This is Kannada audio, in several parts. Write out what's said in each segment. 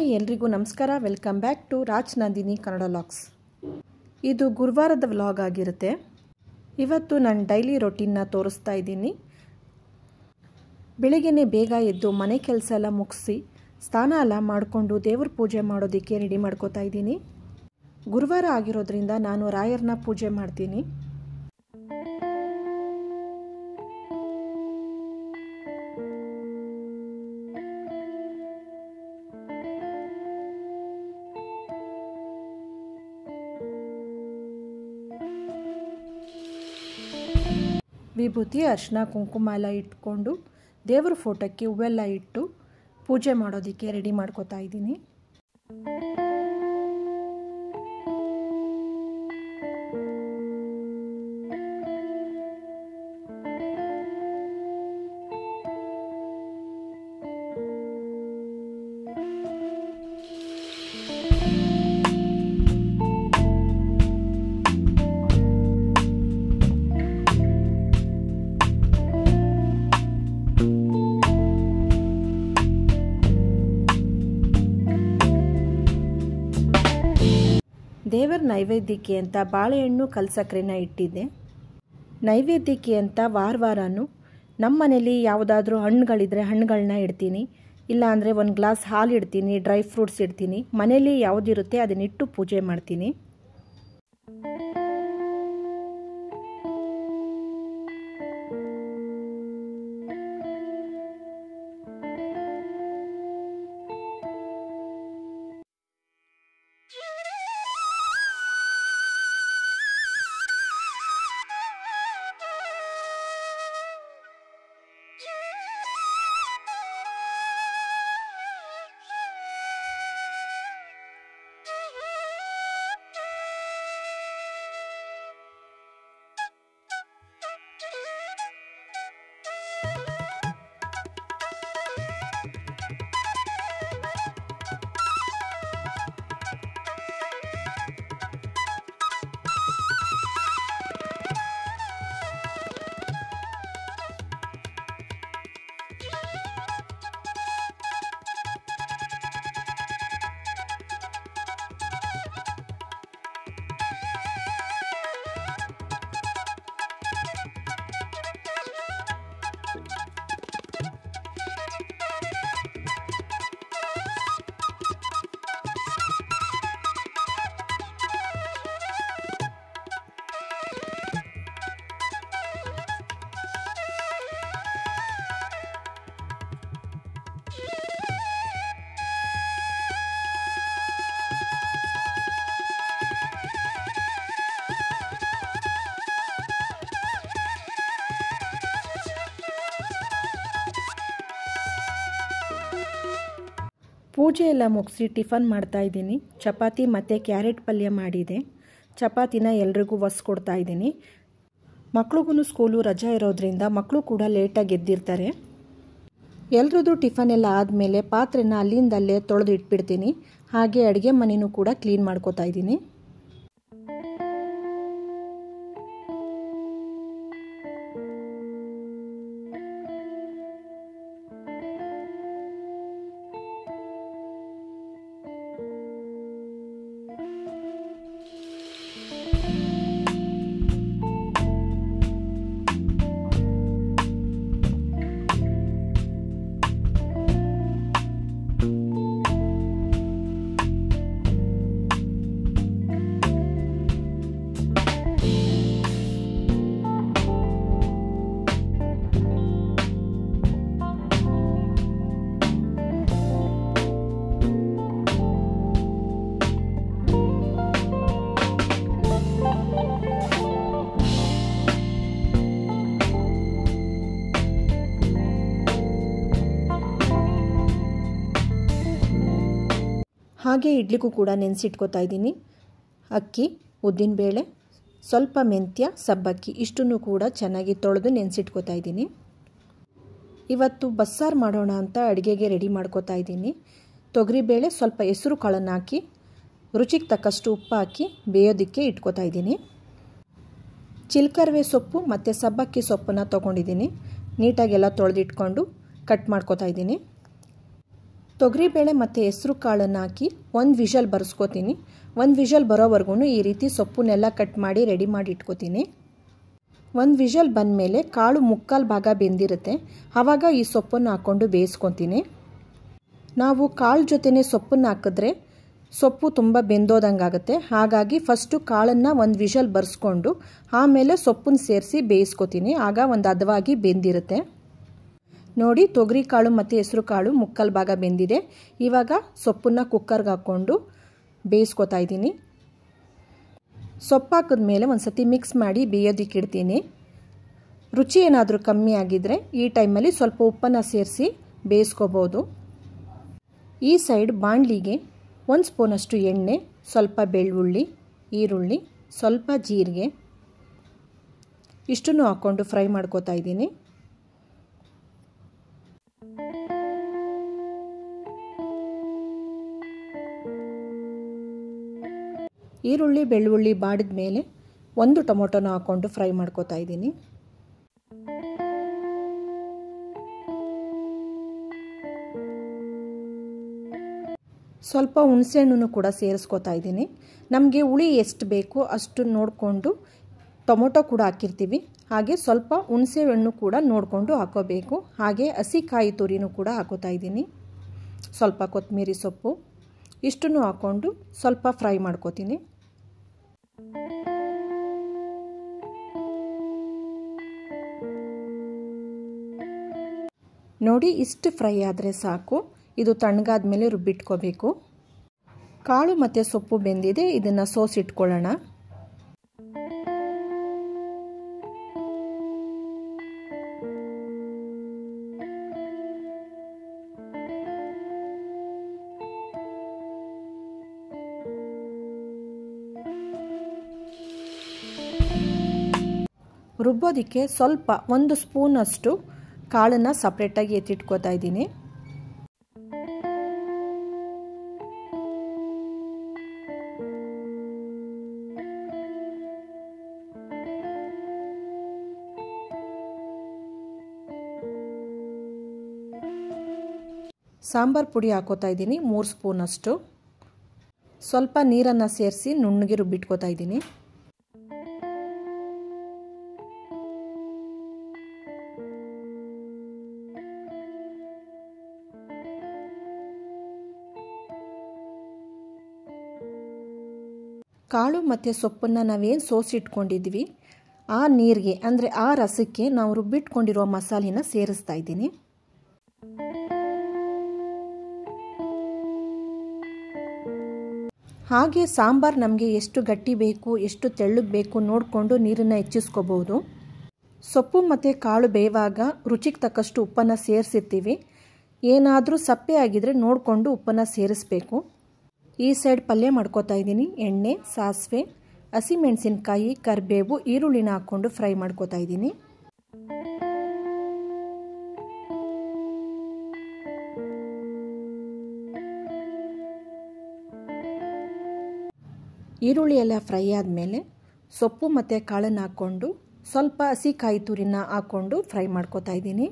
ಹಾಯ್ ಎಲ್ರಿಗೂ ನಮಸ್ಕಾರ. Welcome back to Raj Nandini Kannada vlogs. ಇದು ಗುರುವಾರದ ವ್ಲಾಗ್ ಆಗಿರುತ್ತೆ. ಇವತ್ತು ನಾನು ಡೈಲಿ ರೊಟೀನ್ನ ತೋರಿಸ್ತಾ ಇದ್ದೀನಿ. ಬೆಳಗ್ಗೆನೇ ಬೇಗ ಎದ್ದು ಮನೆ ಕೆಲಸ ಎಲ್ಲ ಮುಗಿಸಿ ಸ್ನಾನ ಎಲ್ಲ ಮಾಡಿಕೊಂಡು ದೇವ್ರ ಪೂಜೆ ಮಾಡೋದಕ್ಕೆ ರೆಡಿ ಮಾಡ್ಕೋತಾ ಇದ್ದೀನಿ. ಗುರುವಾರ ಆಗಿರೋದ್ರಿಂದ ನಾನು ರಾಯರನ್ನ ಪೂಜೆ ಮಾಡ್ತೀನಿ. ವಿಭೂತಿ, ಅರಿಶಿನ, ಕುಂಕುಮ ಎಲ್ಲ ಇಟ್ಕೊಂಡು ದೇವ್ರ ಫೋಟೋಕ್ಕೆ ಹೂವೆಲ್ಲ ಇಟ್ಟು ಪೂಜೆ ಮಾಡೋದಕ್ಕೆ ರೆಡಿ ಮಾಡ್ಕೋತಾ ಇದ್ದೀನಿ. ದೇವರ ನೈವೇದ್ಯಕ್ಕೆ ಅಂತ ಬಾಳೆಹಣ್ಣು ಕಲ್ಸಕ್ರೆನ ಇಟ್ಟಿದ್ದೆ. ನೈವೇದ್ಯಕ್ಕೆ ಅಂತ ವಾರನೂ ನಮ್ಮ ಮನೇಲಿ ಯಾವುದಾದ್ರೂ ಹಣ್ಣುಗಳಿದ್ರೆ ಹಣ್ಣುಗಳನ್ನ ಇಡ್ತೀನಿ, ಇಲ್ಲ ಅಂದರೆ ಒಂದು ಗ್ಲಾಸ್ ಹಾಲು ಇಡ್ತೀನಿ, ಡ್ರೈ ಫ್ರೂಟ್ಸ್ ಇಡ್ತೀನಿ. ಮನೇಲಿ ಯಾವುದಿರುತ್ತೆ ಅದನ್ನಿಟ್ಟು ಪೂಜೆ ಮಾಡ್ತೀನಿ. ಪೂಜೆ ಎಲ್ಲ ಮುಗಿಸಿ ಟಿಫನ್ ಮಾಡ್ತಾ ಇದ್ದೀನಿ. ಚಪಾತಿ ಮತ್ತು ಕ್ಯಾರೆಟ್ ಪಲ್ಯ ಮಾಡಿದೆ. ಚಪಾತಿನ ಎಲ್ರಿಗೂ ಒಸ್ಕೊಡ್ತಾ ಇದ್ದೀನಿ. ಮಕ್ಳಿಗೂ ಸ್ಕೂಲು ರಜಾ ಇರೋದ್ರಿಂದ ಮಕ್ಕಳು ಕೂಡ ಲೇಟಾಗಿ ಎದ್ದಿರ್ತಾರೆ. ಎಲ್ರದ್ದು ಟಿಫನ್ ಎಲ್ಲ ಆದಮೇಲೆ ಪಾತ್ರೆನ ಅಲ್ಲಿಂದಲ್ಲೇ ತೊಳೆದು ಇಟ್ಬಿಡ್ತೀನಿ. ಹಾಗೆ ಅಡುಗೆ ಮನೆಯೂ ಕೂಡ ಕ್ಲೀನ್ ಮಾಡ್ಕೋತಾ ಇದ್ದೀನಿ. ಹಾಗೆ ಇಡ್ಲಿಗೂ ಕೂಡ ನೆನೆಸಿಟ್ಕೋತಾ ಇದ್ದೀನಿ. ಅಕ್ಕಿ, ಉದ್ದಿನಬೇಳೆ, ಸ್ವಲ್ಪ ಮೆಂತ್ಯ, ಸಬ್ಬಕ್ಕಿ ಇಷ್ಟನ್ನು ಕೂಡ ಚೆನ್ನಾಗಿ ತೊಳೆದು ನೆನೆಸಿಟ್ಕೋತಾ ಇದ್ದೀನಿ. ಇವತ್ತು ಬಸ್ಸಾರು ಮಾಡೋಣ ಅಂತ ಅಡುಗೆಗೆ ರೆಡಿ ಮಾಡ್ಕೋತಾ ಇದ್ದೀನಿ. ತೊಗರಿಬೇಳೆ, ಸ್ವಲ್ಪ ಹೆಸರು ಕಾಳನ್ನು ಹಾಕಿ ರುಚಿಗೆ ತಕ್ಕಷ್ಟು ಉಪ್ಪು ಹಾಕಿ ಬೇಯೋದಕ್ಕೆ ಇಟ್ಕೋತಾ ಇದ್ದೀನಿ. ಚಿಲ್ಕರವೆ ಸೊಪ್ಪು ಮತ್ತು ಸಬ್ಬಕ್ಕಿ ಸೊಪ್ಪನ್ನು ತೊಗೊಂಡಿದ್ದೀನಿ. ನೀಟಾಗೆಲ್ಲ ತೊಳೆದಿಟ್ಕೊಂಡು ಕಟ್ ಮಾಡ್ಕೋತಾ ಇದ್ದೀನಿ. ತೊಗರಿಬೇಳೆ ಮತ್ತು ಹೆಸರು ಕಾಳನ್ನು ಹಾಕಿ ಒಂದು ವಿಷಲ್ ಬರೆಸ್ಕೋತೀನಿ. ಒಂದು ವಿಷಲ್ ಬರೋವರೆಗೂ ಈ ರೀತಿ ಸೊಪ್ಪನ್ನೆಲ್ಲ ಕಟ್ ಮಾಡಿ ರೆಡಿ ಮಾಡಿ ಇಟ್ಕೋತೀನಿ. ಒಂದು ವಿಷಲ್ ಬಂದಮೇಲೆ ಕಾಳು ಮುಕ್ಕಾಲು ಭಾಗ ಬೆಂದಿರುತ್ತೆ. ಆವಾಗ ಈ ಸೊಪ್ಪನ್ನು ಹಾಕ್ಕೊಂಡು ಬೇಯಿಸ್ಕೊತೀನಿ. ನಾವು ಕಾಳು ಜೊತೆನೇ ಸೊಪ್ಪನ್ನು ಹಾಕಿದ್ರೆ ಸೊಪ್ಪು ತುಂಬ ಬೆಂದೋದಂಗಾಗುತ್ತೆ. ಹಾಗಾಗಿ ಫಸ್ಟು ಕಾಳನ್ನು ಒಂದು ವಿಷಲ್ ಬರೆಸ್ಕೊಂಡು ಆಮೇಲೆ ಸೊಪ್ಪನ್ನು ಸೇರಿಸಿ ಬೇಯಿಸ್ಕೊತೀನಿ. ಆಗ ಒಂದು ಹದವಾಗಿ ಬೆಂದಿರುತ್ತೆ. ನೋಡಿ, ತೊಗರಿ ಕಾಳು ಮತ್ತು ಹೆಸರು ಕಾಳು ಮುಕ್ಕಾಲು ಭಾಗ ಬೆಂದಿದೆ. ಇವಾಗ ಸೊಪ್ಪನ್ನು ಕುಕ್ಕರ್ಗೆ ಹಾಕ್ಕೊಂಡು ಬೇಯಿಸ್ಕೊತಾ ಇದ್ದೀನಿ. ಸೊಪ್ಪು ಹಾಕಿದ್ಮೇಲೆ ಒಂದು ಸತಿ ಮಿಕ್ಸ್ ಮಾಡಿ ಬೇಯೋದಕ್ಕೆ ಇಡ್ತೀನಿ. ರುಚಿ ಏನಾದರೂ ಕಮ್ಮಿ ಆಗಿದ್ದರೆ ಈ ಟೈಮಲ್ಲಿ ಸ್ವಲ್ಪ ಉಪ್ಪನ್ನು ಸೇರಿಸಿ ಬೇಯಿಸ್ಕೋಬೋದು. ಈ ಸೈಡ್ ಬಾಣಲಿಗೆ 1 ಸ್ಪೂನಷ್ಟು ಎಣ್ಣೆ, ಸ್ವಲ್ಪ ಬೆಳ್ಳುಳ್ಳಿ, ಈರುಳ್ಳಿ, ಸ್ವಲ್ಪ ಜೀರಿಗೆ ಇಷ್ಟನ್ನು ಹಾಕ್ಕೊಂಡು ಫ್ರೈ ಮಾಡ್ಕೋತಾ ಇದ್ದೀನಿ. ಈರುಳ್ಳಿ ಬೆಳ್ಳುಳ್ಳಿ ಬಾಡಿದ ಮೇಲೆ 1 ಟೊಮೊಟೊನ ಹಾಕ್ಕೊಂಡು ಫ್ರೈ ಮಾಡ್ಕೋತಾ ಇದ್ದೀನಿ. ಸ್ವಲ್ಪ ಹುಣಸೆಹಣ್ಣು ಕೂಡ ಸೇರಿಸ್ಕೋತಾ ಇದ್ದೀನಿ. ನಮಗೆ ಹುಳಿ ಎಷ್ಟು ಬೇಕೋ ಅಷ್ಟು ನೋಡಿಕೊಂಡು ಟೊಮೊಟೊ ಕೂಡ ಹಾಕಿರ್ತೀವಿ. ಹಾಗೆ ಸ್ವಲ್ಪ ಹುಣಸೆಹಣ್ಣು ಕೂಡ ನೋಡಿಕೊಂಡು ಹಾಕೋಬೇಕು. ಹಾಗೆ ಹಸಿ ಕಾಯಿ ತುರಿನೂ ಕೂಡ ಹಾಕೋತಾ ಇದ್ದೀನಿ. ಸ್ವಲ್ಪ ಕೊತ್ತಂಬರಿ ಸೊಪ್ಪು ಇಷ್ಟನ್ನು ಹಾಕ್ಕೊಂಡು ಸ್ವಲ್ಪ ಫ್ರೈ ಮಾಡ್ಕೋತೀನಿ. ನೋಡಿ, ಇಷ್ಟು ಫ್ರೈ ಆದರೆ ಸಾಕು. ಇದು ತಣ್ಣಗಾದ ಮೇಲೆ ರುಬ್ಬಿಟ್ಕೋಬೇಕು. ಕಾಳು ಮತ್ತು ಸೊಪ್ಪು ಬೆಂದಿದೆ. ಇದನ್ನು ಸೋಸಿಟ್ಕೊಳ್ಳೋಣ. ರುಬ್ಬೋದಕ್ಕೆ ಸ್ವಲ್ಪ 1 ಸ್ಪೂನಷ್ಟು ಕಾಳನ್ನು ಸಪ್ರೇಟಾಗಿ ಎತ್ತಿಟ್ಕೋತಾ ಇದ್ದೀನಿ. ಸಾಂಬಾರು ಪುಡಿ ಹಾಕೋತಾ ಇದ್ದೀನಿ 3 ಸ್ಪೂನಷ್ಟು. ಸ್ವಲ್ಪ ನೀರನ್ನು ಸೇರಿಸಿ ನುಣ್ಣಗೆ ರುಬ್ಬಿಟ್ಕೋತಾ ಇದ್ದೀನಿ. ಕಾಳು ಮತ್ತು ಸೊಪ್ಪನ್ನು ನಾವೇನು ಸೋಸಿಟ್ಕೊಂಡಿದ್ವಿ ಆ ನೀರಿಗೆ ಅಂದರೆ ಆ ರಸಕ್ಕೆ ನಾವು ರುಬ್ಬಿಟ್ಕೊಂಡಿರೋ ಮಸಾಲೆನ ಸೇರಿಸ್ತಾ ಇದ್ದೀನಿ. ಹಾಗೆ ಸಾಂಬಾರು ನಮಗೆ ಎಷ್ಟು ಗಟ್ಟಿ ಬೇಕು ಎಷ್ಟು ತೆಳ್ಳಗೆ ಬೇಕು ನೋಡಿಕೊಂಡು ನೀರನ್ನು ಹೆಚ್ಚಿಸ್ಕೋಬೋದು. ಸೊಪ್ಪು ಮತ್ತು ಕಾಳು ಬೇಯುವಾಗ ರುಚಿಗೆ ತಕ್ಕಷ್ಟು ಉಪ್ಪನ್ನು ಸೇರಿಸಿರ್ತೀವಿ. ಏನಾದರೂ ಸಪ್ಪೆ ಆಗಿದ್ರೆ ನೋಡಿಕೊಂಡು ಉಪ್ಪನ್ನು ಸೇರಿಸಬೇಕು. ಈ ಸೈಡ್ ಪಲ್ಯ ಮಾಡ್ಕೋತಾ ಇದ್ದೀನಿ. ಎಣ್ಣೆ, ಸಾಸಿವೆ, ಹಸಿಮೆಣಸಿನ್ಕಾಯಿ, ಕರಿಬೇವು, ಈರುಳ್ಳಿನ ಹಾಕ್ಕೊಂಡು ಫ್ರೈ ಮಾಡ್ಕೋತಾ ಇದ್ದೀನಿ. ಈರುಳ್ಳಿ ಎಲ್ಲ ಫ್ರೈ ಆದಮೇಲೆ ಸೊಪ್ಪು ಮತ್ತು ಕಾಳನ್ನು ಹಾಕ್ಕೊಂಡು ಸ್ವಲ್ಪ ಹಸಿ ಕಾಯಿ ತುರಿನ ಹಾಕ್ಕೊಂಡು ಫ್ರೈ ಮಾಡ್ಕೋತಾ ಇದ್ದೀನಿ.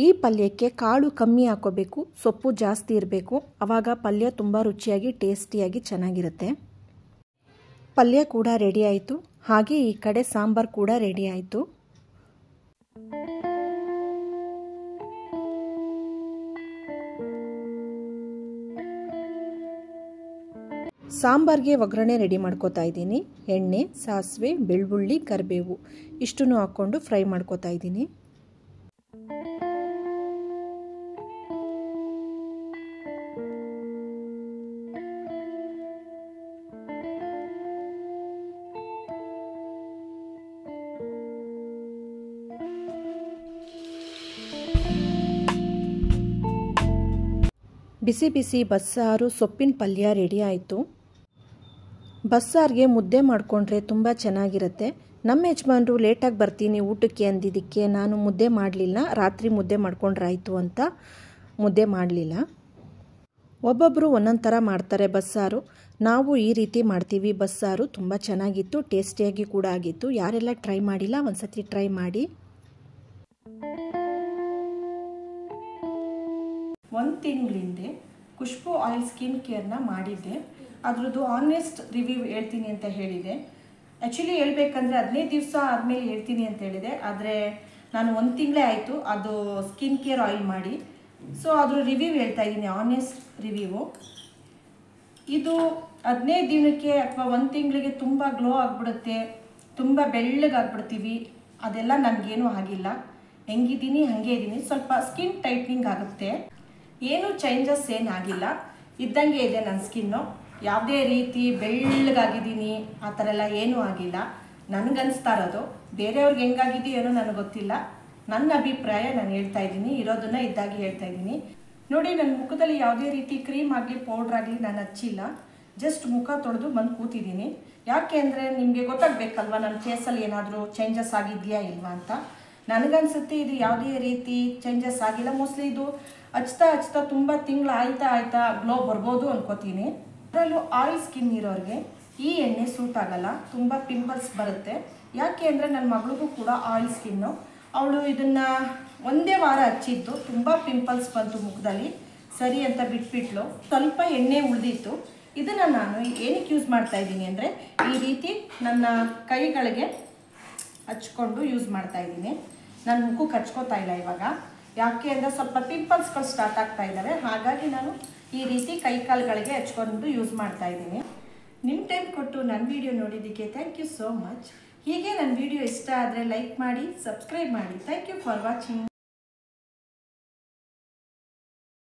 ಈ ಪಲ್ಯಕ್ಕೆ ಕಾಳು ಕಮ್ಮಿ ಹಾಕೋಬೇಕು, ಸೊಪ್ಪು ಜಾಸ್ತಿ ಇರಬೇಕು. ಆವಾಗ ಪಲ್ಯ ತುಂಬ ರುಚಿಯಾಗಿ ಟೇಸ್ಟಿಯಾಗಿ ಚೆನ್ನಾಗಿರುತ್ತೆ. ಪಲ್ಯ ಕೂಡ ರೆಡಿ ಆಯಿತು. ಹಾಗೆ ಈ ಕಡೆ ಸಾಂಬಾರು ಕೂಡ ರೆಡಿ ಆಯಿತು. ಸಾಂಬಾರಿಗೆ ಒಗ್ಗರಣೆ ರೆಡಿ ಮಾಡ್ಕೋತಾ ಇದ್ದೀನಿ. ಎಣ್ಣೆ, ಸಾಸಿವೆ, ಬೆಳ್ಳುಳ್ಳಿ, ಕರಿಬೇವು ಇಷ್ಟನ್ನು ಹಾಕ್ಕೊಂಡು ಫ್ರೈ ಮಾಡ್ಕೋತಾ ಇದ್ದೀನಿ. ಬಿಸಿ ಬಿಸಿ ಬಸ್ಸಾರು ಸೊಪ್ಪಿನ ಪಲ್ಯ ರೆಡಿ ಆಯಿತು. ಬಸ್ಸಾರಿಗೆ ಮುದ್ದೆ ಮಾಡಿಕೊಂಡ್ರೆ ತುಂಬ ಚೆನ್ನಾಗಿರುತ್ತೆ. ನಮ್ಮ ಯಜಮಾನರು ಲೇಟಾಗಿ ಬರ್ತೀನಿ ಊಟಕ್ಕೆ ಅಂದಿದ್ದಕ್ಕೆ ನಾನು ಮುದ್ದೆ ಮಾಡಲಿಲ್ಲ. ರಾತ್ರಿ ಮುದ್ದೆ ಮಾಡ್ಕೊಂಡ್ರಾಯ್ತು ಅಂತ ಮುದ್ದೆ ಮಾಡಲಿಲ್ಲ. ಒಬ್ಬೊಬ್ಬರು ಒಂದೊಂದು ಥರ ಮಾಡ್ತಾರೆ ಬಸ್ಸಾರು. ನಾವು ಈ ರೀತಿ ಮಾಡ್ತೀವಿ ಬಸ್ಸಾರು. ತುಂಬ ಚೆನ್ನಾಗಿತ್ತು, ಟೇಸ್ಟಿಯಾಗಿ ಕೂಡ ಆಗಿತ್ತು. ಯಾರೆಲ್ಲ ಟ್ರೈ ಮಾಡಿಲ್ಲ ಒಂದ್ಸತಿ ಟ್ರೈ ಮಾಡಿ. 1 ತಿಂಗಳ ಹಿಂದೆ ಖುಷ್ಬು ಆಯಿಲ್ ಸ್ಕಿನ್ ಕೇರ್ನ ಮಾಡಿದ್ದೆ. ಅದ್ರದ್ದು ಆನೆಸ್ಟ್ ರಿವ್ಯೂ ಹೇಳ್ತೀನಿ ಅಂತ ಹೇಳಿದೆ. ಆ್ಯಕ್ಚುಲಿ ಹೇಳ್ಬೇಕಂದ್ರೆ 15 ದಿವಸ ಆದಮೇಲೆ ಹೇಳ್ತೀನಿ ಅಂತ ಹೇಳಿದೆ. ಆದರೆ ನಾನು 1 ತಿಂಗಳೇ ಆಯಿತು ಅದು ಸ್ಕಿನ್ ಕೇರ್ ಆಯಿಲ್ ಮಾಡಿ. ಸೊ ಅದ್ರ ರಿವ್ಯೂ ಹೇಳ್ತಾ ಇದ್ದೀನಿ, ಆನೆಸ್ಟ್ ರಿವ್ಯೂ. ಇದು 15 ದಿನಕ್ಕೆ ಅಥವಾ 1 ತಿಂಗಳಿಗೆ ತುಂಬ ಗ್ಲೋ ಆಗಿಬಿಡುತ್ತೆ, ತುಂಬ ಬೆಳ್ಳಗಾಗ್ಬಿಡ್ತೀವಿ. ಅದೆಲ್ಲ ನನಗೇನೂ ಆಗಿಲ್ಲ, ಹೆಂಗಿದ್ದೀನಿ ಹಾಗೆ ಇದ್ದೀನಿ. ಸ್ವಲ್ಪ ಸ್ಕಿನ್ ಟೈಟ್ನಿಂಗ್ ಆಗುತ್ತೆ, ಏನೂ ಚೇಂಜಸ್ ಏನಾಗಿಲ್ಲ, ಇದ್ದಂಗೆ ಇದೆ ನನ್ನ ಸ್ಕಿನ್ನು. ಯಾವುದೇ ರೀತಿ ಬೆಳ್ಳಗಾಗಿದ್ದೀನಿ ಆ ಥರ ಎಲ್ಲ ಏನೂ ಆಗಿಲ್ಲ. ನನಗನ್ನಿಸ್ತಾ ಇರೋದು, ಬೇರೆಯವ್ರಿಗೆ ಹೆಂಗಾಗಿದೆಯೋ ಏನೋ ನನಗೆ ಗೊತ್ತಿಲ್ಲ. ನನ್ನ ಅಭಿಪ್ರಾಯ ನಾನು ಹೇಳ್ತಾ ಇದ್ದೀನಿ, ಇರೋದನ್ನು ಇದ್ದಾಗಿ ಹೇಳ್ತಾ ಇದ್ದೀನಿ. ನೋಡಿ, ನನ್ನ ಮುಖದಲ್ಲಿ ಯಾವುದೇ ರೀತಿ ಕ್ರೀಮ್ ಆಗಲಿ ಪೌಡ್ರ್ ಆಗಲಿ ನಾನು ಹಚ್ಚಿಲ್ಲ. ಜಸ್ಟ್ ಮುಖ ತೊಳೆದು ಬಂದು ಕೂತಿದ್ದೀನಿ. ಯಾಕೆ ಅಂದರೆ ನಿಮಗೆ ಗೊತ್ತಾಗಬೇಕಲ್ವ ನನ್ನ ಫೇಸಲ್ಲಿ ಏನಾದರೂ ಚೇಂಜಸ್ ಆಗಿದೆಯಾ ಇಲ್ವಾ ಅಂತ. ನನಗನ್ಸುತ್ತೆ ಇದು ಯಾವುದೇ ರೀತಿ ಚೇಂಜಸ್ ಆಗಿಲ್ಲ. ಮೋಸ್ಟ್ಲಿ ಇದು ಹಚ್ತಾ ತುಂಬ ತಿಂಗಳು ಆಯ್ತಾ ಗ್ಲೋ ಬರ್ಬೋದು ಅನ್ಕೋತೀನಿ. ಅದರಲ್ಲೂ ಆಯಿಲ್ ಸ್ಕಿನ್ ಇರೋರಿಗೆ ಈ ಎಣ್ಣೆ ಸೂಟ್ ಆಗಲ್ಲ, ತುಂಬ ಪಿಂಪಲ್ಸ್ ಬರುತ್ತೆ. ಯಾಕೆ ಅಂದರೆ ನನ್ನ ಮಗಳಿಗೂ ಕೂಡ ಆಯಿಲ್ ಸ್ಕಿನ್ನು. ಅವಳು ಇದನ್ನು ಒಂದೇ ವಾರ ಹಚ್ಚಿದ್ದು, ತುಂಬ ಪಿಂಪಲ್ಸ್ ಬಂತು ಮುಖದಲ್ಲಿ, ಸರಿ ಅಂತ ಬಿಟ್ಬಿಟ್ಲು. ಸ್ವಲ್ಪ ಎಣ್ಣೆ ಉಳಿದಿತ್ತು. ಇದನ್ನು ನಾನು ಏನಕ್ಕೆ ಯೂಸ್ ಮಾಡ್ತಾ ಇದ್ದೀನಿ ಅಂದರೆ ಈ ರೀತಿ ನನ್ನ ಕೈಗಳಿಗೆ ಹಚ್ಕೊಂಡು ಯೂಸ್ ಮಾಡ್ತಾ ಇದ್ದೀನಿ. ನನ್ನ ಮುಖಕ್ಕೆ ಹಚ್ಕೋತಾ ಇಲ್ಲ ಇವಾಗ. ಯಾಕೆ ಅಂದರೆ ಸ್ವಲ್ಪ ಪಿಂಪಲ್ಸ್ಗಳು ಸ್ಟಾರ್ಟ್ ಆಗ್ತಾ ಇದ್ದಾವೆ, ಹಾಗಾಗಿ ನಾನು ಈ ರೀತಿ ಕೈ ಕಾಲುಗಳಿಗೆ ಹಚ್ಕೊಂಡು ಯೂಸ್ ಮಾಡ್ತಾ ಇದ್ದೀನಿ. ನಿಮ್ಮ ಟೈಮ್ ಕೊಟ್ಟು ನನ್ನ ವಿಡಿಯೋ ನೋಡಿದ್ದಕ್ಕೆ ಥ್ಯಾಂಕ್ ಯು ಸೋ ಮಚ್. ಹೀಗೆ ನನ್ನ ವಿಡಿಯೋ ಇಷ್ಟ ಆದರೆ ಲೈಕ್ ಮಾಡಿ, ಸಬ್ಸ್ಕ್ರೈಬ್ ಮಾಡಿ. Thank you for watching.